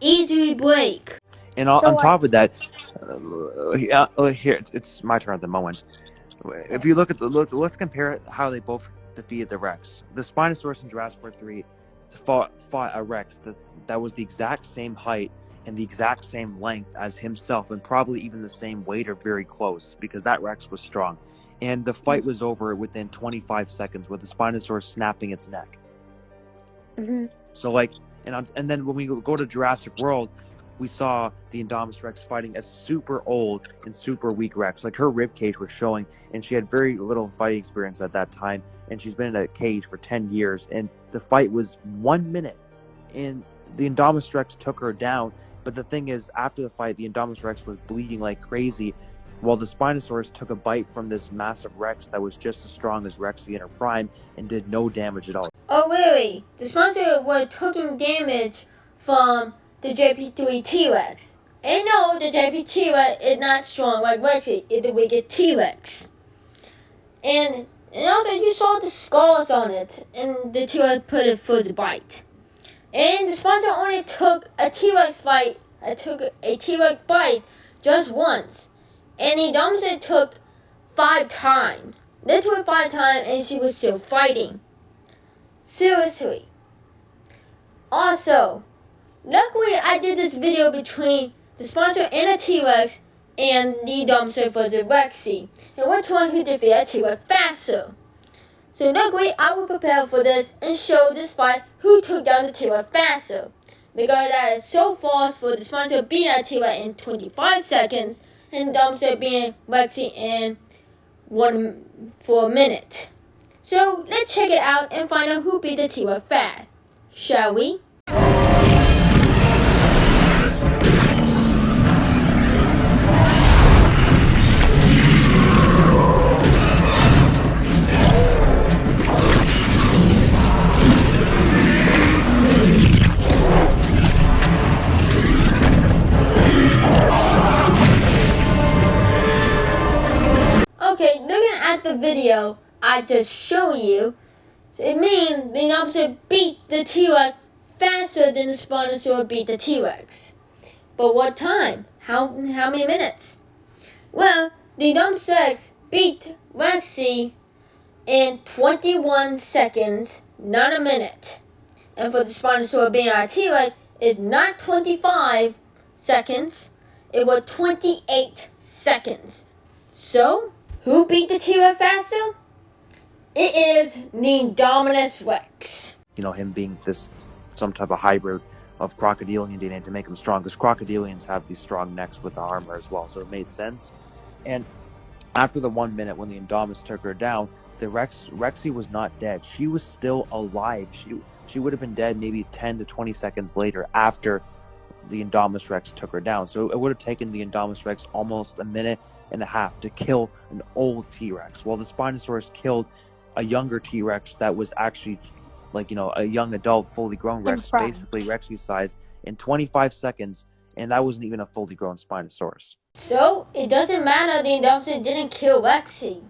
Easily break. And on top of that, here it's my turn at the moment. If you look at let's compare how they both defeated the Rex. The Spinosaurus in Jurassic Park 3 fought a Rex that was the exact same height and the exact same length as himself, and probably even the same weight or very close, because that Rex was strong. And the fight was over within 25 seconds with the Spinosaurus snapping its neck. Mm-hmm. So like, and then when we go to Jurassic World, we saw the Indominus Rex fighting a super old and super weak Rex. Like, her rib cage was showing, and she had very little fighting experience at that time, and she's been in a cage for 10 years, and the fight was 1 minute, and the Indominus Rex took her down. But the thing is, after the fight, the Indominus Rex was bleeding like crazy, while the Spinosaurus took a bite from this massive Rex that was just as strong as Rexy in her prime and did no damage at all. Oh, really? The Spinosaurus was taking damage from the JP3 T-Rex. And no, the JP3 Rex is not strong like Rexy. It's the wicked T-Rex. And also, you saw the scars on it, and the T-Rex put it first bite. And the Spinosaurus only took a T-Rex bite. Took a T-Rex bite just once. And the Indominus took 5 times. Literally 5 times, and she was still fighting. Seriously. Also, luckily I did this video between the Spinosaurus and the T-Rex and the Indominus versus Rexy, and which one who defeated a T-Rex faster. So luckily I will prepare for this and show this fight who took down the T-Rex faster. Because that is so fast for the Spinosaurus beating a T-Rex in 25 seconds and the Indominus beating Rexy in 1 minute. So let's check it out and find out who beat the T-Rex fast. Shall we? Okay, looking at the video I just showed you, so it means the Indominus beat the T-Rex faster than the Spinosaurus beat the T-Rex. But what time? How many minutes? Well, the Indominus beat Rexy in 21 seconds, not a minute. And for the Spinosaurus beating a T-Rex, it's not 25 seconds, it was 28 seconds. So, who beat the T-Rex faster? It is the Indominus Rex. You know, him being some type of hybrid of crocodilian DNA to make him strong, because crocodilians have these strong necks with the armor as well, so it made sense. And after the 1 minute when the Indominus took her down, the Rexy was not dead. She was still alive. She would have been dead maybe 10 to 20 seconds later after the Indominus Rex took her down. So it would have taken the Indominus Rex almost 1.5 minutes to kill an old T-Rex, while the Spinosaurus killed a younger T-Rex that was actually, like, you know, a young adult, fully grown Rex, basically Rexy's size, in 25 seconds, and that wasn't even a fully grown Spinosaurus. So, it doesn't matter the Indominus didn't kill Rexy,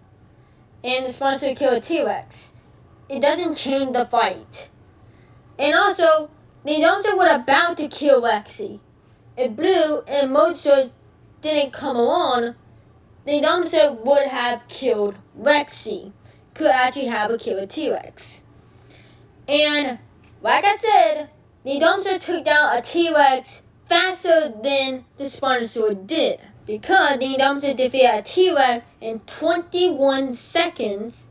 and the Spinosaurus killed a T-Rex. It doesn't change the fight. And also, the Indominus was about to kill Rexy. It blew, and Mosasaurus didn't come along. The Indominus would have killed Rexy. Could actually have killed a T-Rex. And, like I said, the Indominus took down a T-Rex faster than the Spinosaurus did. Because the Indominus defeated a T-Rex in 21 seconds,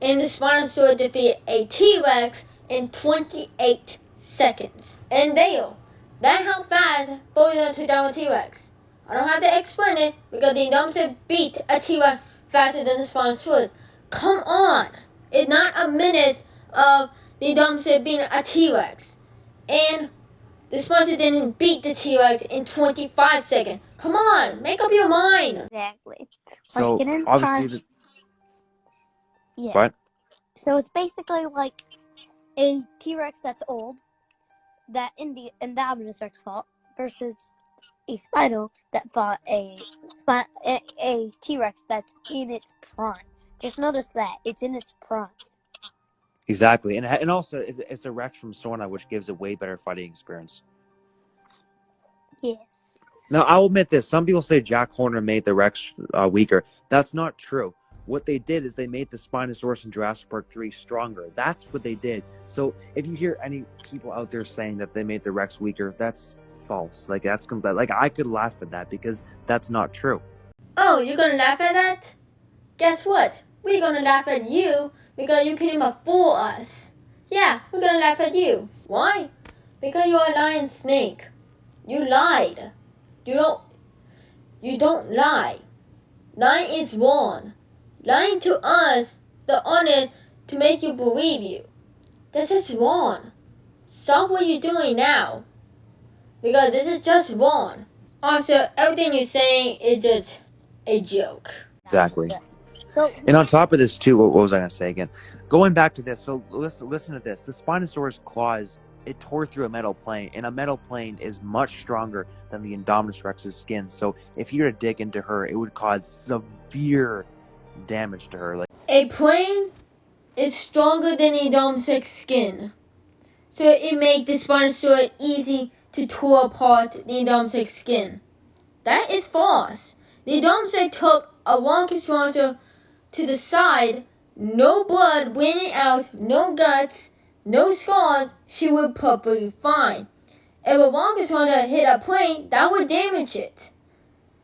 and the Spinosaurus defeated a T-Rex in 28 seconds. And that's how fast both of them took down a T-Rex. I don't have to explain it because the Indominus beat a T-Rex faster than the Spinosaurus. Come on! It's not a minute of the Indominus being a T-Rex. And the Spinosaurus didn't beat the T-Rex in 25 seconds. Come on, make up your mind. Exactly. So Like, it obviously, yeah. what? So it's basically like a T-Rex that's old that Indominus Rex fought versus a Spino that fought a T-Rex that's in its prime. Just notice that it's in its prime. Exactly, and also it's a Rex from Sorna, which gives a way better fighting experience. Yes. Now, I'll admit this. Some people say Jack Horner made the Rex weaker. That's not true. What they did is they made the Spinosaurus in Jurassic Park 3 stronger. That's what they did. So if you hear any people out there saying that they made the Rex weaker, that's false. Like, that's like, I could laugh at that because that's not true. Oh, you're gonna laugh at that? Guess what? We're gonna laugh at you because you can't even fool us. Yeah, we're gonna laugh at you. Why? Because you're a lying snake. You lied. You don't lie. Lying is wrong. Lying to us, the honest, to make you believe you. This is wrong. Stop what you're doing now. Because this is just wrong. Also, everything you're saying is just a joke. Exactly. So, and on top of this too, what was I going to say again? Going back to this, so listen to this. The Spinosaurus claws, it tore through a metal plane, and a metal plane is much stronger than the Indominus Rex's skin. So if you were to dig into her, it would cause severe damage to her. Like, a plane is stronger than the Indominus Rex skin, so it makes the Spinosaurus easy to tear apart the Indominus Rex skin. That is false. The Indominus Rex took a Spinosaurus to the side, no blood went out, no guts, no scars, she would perfectly fine. If a Spinosaurus hit a plane, that would damage it.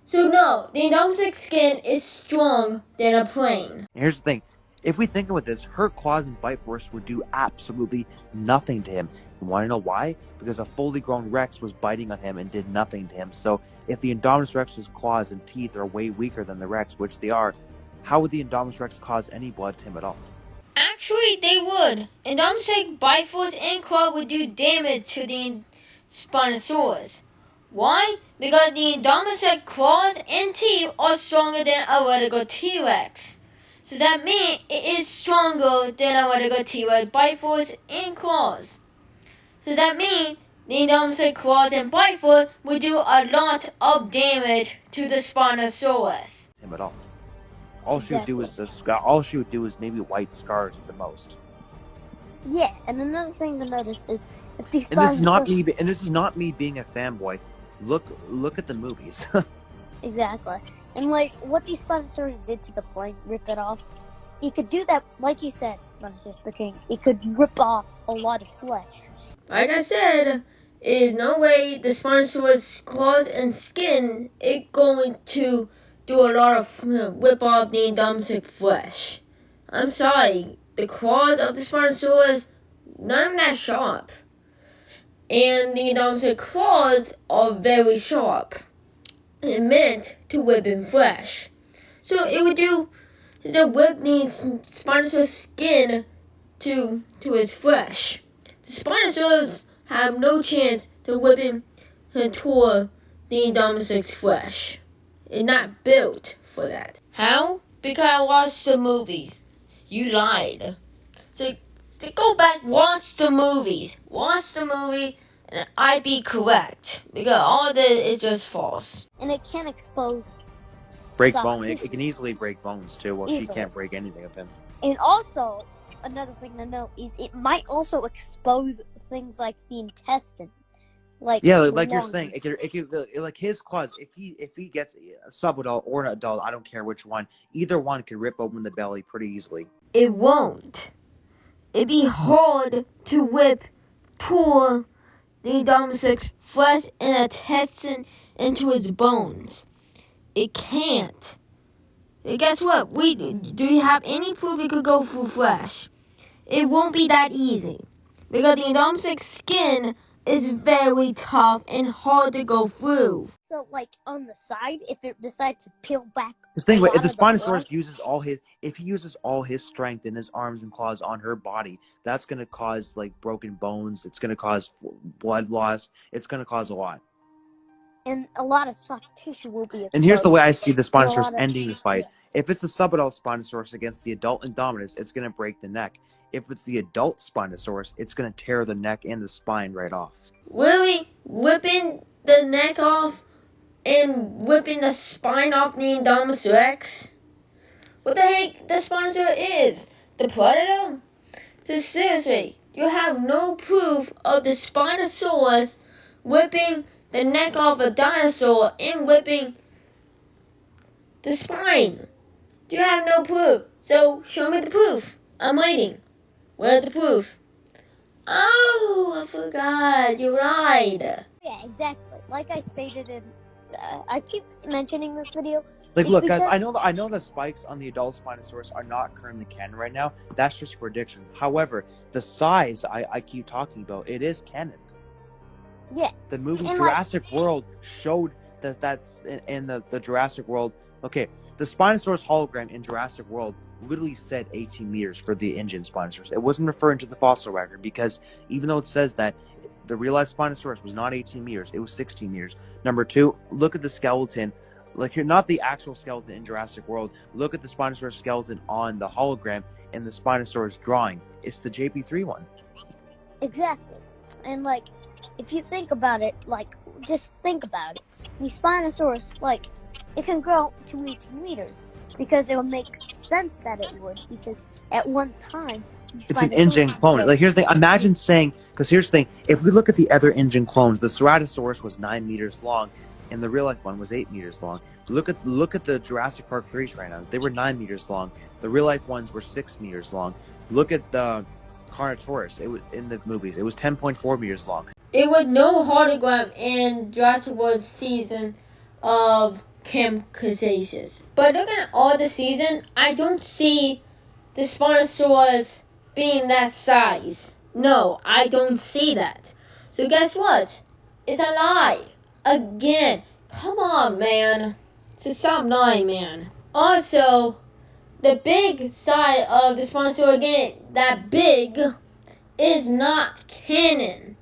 So no, the Indominus Rex skin is stronger than a plane. here's the thing. If we think about this, her claws and bite force would do absolutely nothing to him. You want to know why? Because a fully grown Rex was biting on him and did nothing to him. So if the Indominus Rex's claws and teeth are way weaker than the Rex, which they are, how would the Indominus Rex cause any blood to him at all? Actually, they would. Indominus Rex bite force and claw would do damage to the Spinosaurus. Why? Because the Indominus Rex claws and teeth are stronger than a regular T-Rex. So that means it is stronger than a regular T-Rex bite force and claws. So that means the Indominus Rex claws and bite force would do a lot of damage to the Spinosaurus. Him at all. All she would do is maybe white scars at the most. yeah, and another thing to notice is if these And this is not me being a fanboy. Look at the movies. Exactly. And like what these Spinosaurus did to the plane, rip it off. It could do that, like you said, Spinosaurus the King. It could rip off a lot of flesh. Like I said, is no way the Spinosaurus claws and skin is going to do a lot of whip off the Indominus Rex flesh. I'm sorry, the claws of the Spinosaurus, none of them that sharp. And the Indominus Rex claws are very sharp and meant to whip in flesh. So it would do to whip the Spinosaurus skin to his flesh. The Spinosaurus have no chance to whip him toward the Indominus Rex flesh. It's not built for that. How? Because I watched the movies. You lied. So go back, watch the movies. Watch the movie, and I'd be correct. Because all this is just false. And it can expose break soft bone. tissue. It can easily break bones too. Well, Easily. she can't break anything of him. And also, another thing to note is it might also expose things like the intestines. Like You're lungs. saying, it could like his claws. If he gets a sub-adult or an adult, I don't care which one. Either one could rip open the belly pretty easily. It won't. It'd be hard to whip toward the Indominus Rex flesh and intestine into his bones. It can't. And guess what? Do you have any proof it could go through flesh? It won't be that easy. Because the Indominus Rex skin is very tough and hard to go through. So, like, on the side, if it decides to peel back Just think about it, if the lot of the blood. Spinosaurus if he uses all his strength in his arms and claws on her body, that's gonna cause like broken bones. It's gonna cause blood loss. It's gonna cause a lot. And a lot of soft tissue will be exposed. And here's the way I see the And a Spinosaurus lot of- ending this fight. yeah. If it's the subadult Spinosaurus against the adult Indominus, it's gonna break the neck. If it's the adult Spinosaurus, it's gonna tear the neck and the spine right off. Really? Whipping the neck off and whipping the spine off the Indominus Rex? What the heck the Spinosaurus is? The Predator? So seriously, you have no proof of the Spinosaurus whipping the neck off a dinosaur and whipping the spine. You have no proof. So show me the proof. I'm waiting. Where's the proof? Oh, I forgot. You're right. Yeah, exactly. Like I stated in, I keep mentioning this video. Like, It's look, guys, because- I know the spikes on the adult Spinosaurus are not currently canon right now. That's just a prediction. However, the size I keep talking about, it is canon. Yeah. The movie And, Jurassic World showed that's in the Jurassic World. Okay, the Spinosaurus hologram in Jurassic World literally said 18 meters for the Ingen Spinosaurus. It wasn't referring to the fossil record because even though it says that, the real life Spinosaurus was not 18 meters, it was 16 meters. Number two, look at the skeleton. Like, you're not the actual skeleton in Jurassic World. Look at the Spinosaurus skeleton on the hologram and the Spinosaurus drawing. It's the JP3 one. Exactly. And, like, if you think about it, like, just think about it. The Spinosaurus, like, it can grow to 18 meters because it would make sense that it would, because at one time, It's an Ingen clone. Like, here's the thing. Imagine saying, because here's the thing. If we look at the other Ingen clones, the Ceratosaurus was 9 meters long, and the real life one was 8 meters long. Look at the Jurassic Park 3 Tyrannos. They were 9 meters long. The real life ones were 6 meters long. Look at the Carnotaurus. It was in the movies. It was 10.4 meters long. It was no hologram in Jurassic World season of Camp Cretaceous. But looking at all the season, I don't see the Spinosaurus being that size. No, I don't see that. So guess what? It's a lie. Again. Come on, man. So stop lying, man. Also, the big side of the Spinosaurus, again, that big, is not canon.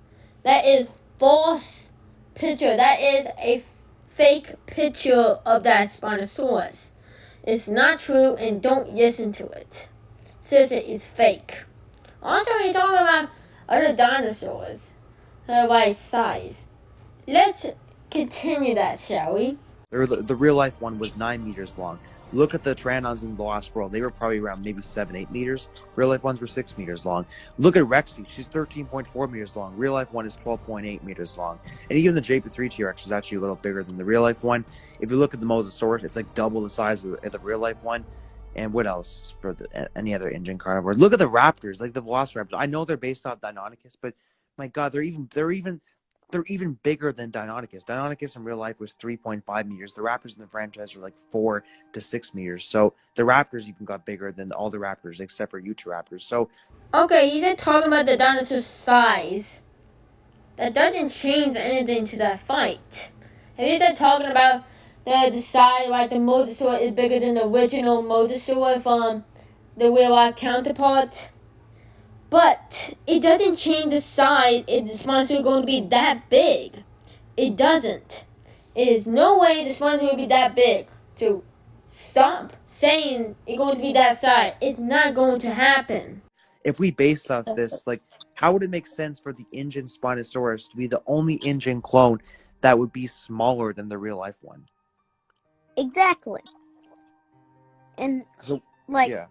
That is false picture. That is a fake picture of that Spinosaurus. It's not true, and don't listen to it. Seriously, it's fake. Also, you're talking about other dinosaurs by size. Let's continue that, shall we? The real life one was 9 meters long. Look at the Tyrannos in the Lost World. They were probably around maybe 7, 8 meters. Real life ones were 6 meters long. Look at Rexy. She's 13.4 meters long. Real life one is 12.8 meters long. And even the JP3 T-Rex was actually a little bigger than the real life one. If you look at the Mosasaurus, it's like double the size of the real life one. And what else for any other Ingen carnivore? Look at the raptors, like the Velociraptor. I know they're based off Deinonychus, but my God, they're even bigger than Deinonychus. Deinonychus in real life was 3.5 meters. The raptors in the franchise are like 4 to 6 meters. So the raptors even got bigger than all the raptors except for Utahraptors. So okay, he's just talking about the dinosaur size. That doesn't change anything to that fight. And he's just talking about the size, like the Mosasaur is bigger than the original Mosasaur from the real life counterpart. But it doesn't change the size if the Spinosaurus is going to be that big. It doesn't. It is no way the Spinosaurus will be that big. So stop saying it's going to be that size. It's not going to happen. if we base off this, like, how would it make sense for the Ingen Spinosaurus to be the only Ingen clone that would be smaller than the real life one? Exactly. And, So, like, yeah.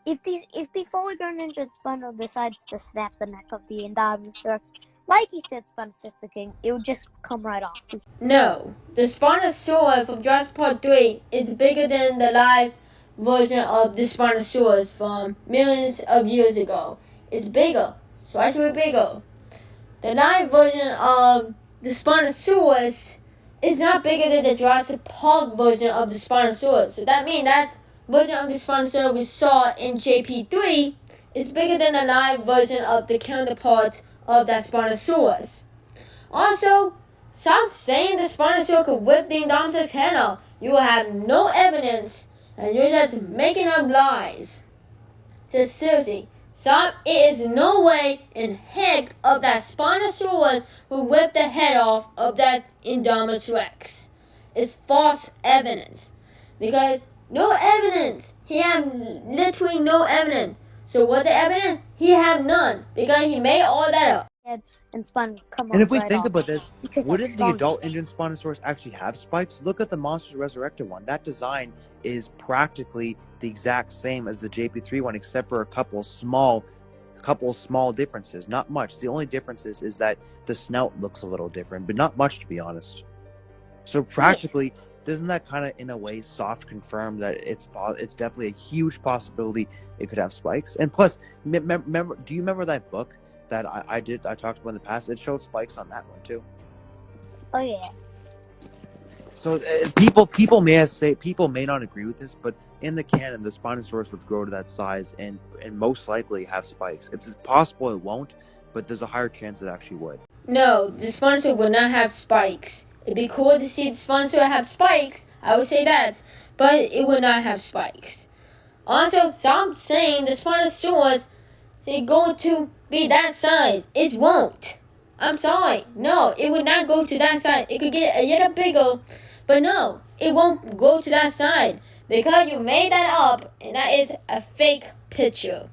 if the fully grown Ingen Spino decides to snap the neck of the Indominus Rex, like he said, Spinosaurus the King, it would just come right off. No. The Spinosaurus from Jurassic Park 3 is bigger than the live version of the Spinosaurus from millions of years ago. It's bigger. Slightly bigger. The live version of the Spinosaurus is not bigger than the Jurassic Park version of the Spinosaurus. So that means that version of the Spinosaurus we saw in JP3 is bigger than the live version of the counterpart of that Spinosaurus. Also, stop saying the Spinosaurus could whip the Indominus head off. you will have no evidence, and you're just making up lies. So seriously, it is no way in heck of that Spinosaurus will rip the head off of that Indominus Rex. It's false evidence. Because no evidence. He have literally no evidence. So what the evidence? He have none. Because he made all that up. And spine come And if we right think off. about this, Because wouldn't the adult Ingen Spinosaurus actually have spikes? Look at the Monsters Resurrected one. That design is practically the exact same as the JP3 one, except for a couple small differences. Not much. The only difference is that the snout looks a little different, but not much, to be honest. So practically, doesn't that kind of, in a way, soft confirm that it's definitely a huge possibility it could have spikes? And plus, do you remember that book that I talked about in the past? It showed spikes on that one too. Oh yeah. So people may not agree with this, but in the canon, the Spinosaurus would grow to that size and most likely have spikes. It's possible it won't, but there's a higher chance it actually would. No, the Spinosaurus would not have spikes. It'd be cool to see the Spinosaurus have spikes. I would say that, but it would not have spikes. Also, stop saying the Spinosaurus is going to be that size. It won't. I'm sorry. No, it would not go to that size. It could get a little bigger, but no, it won't go to that side because you made that up and that is a fake picture.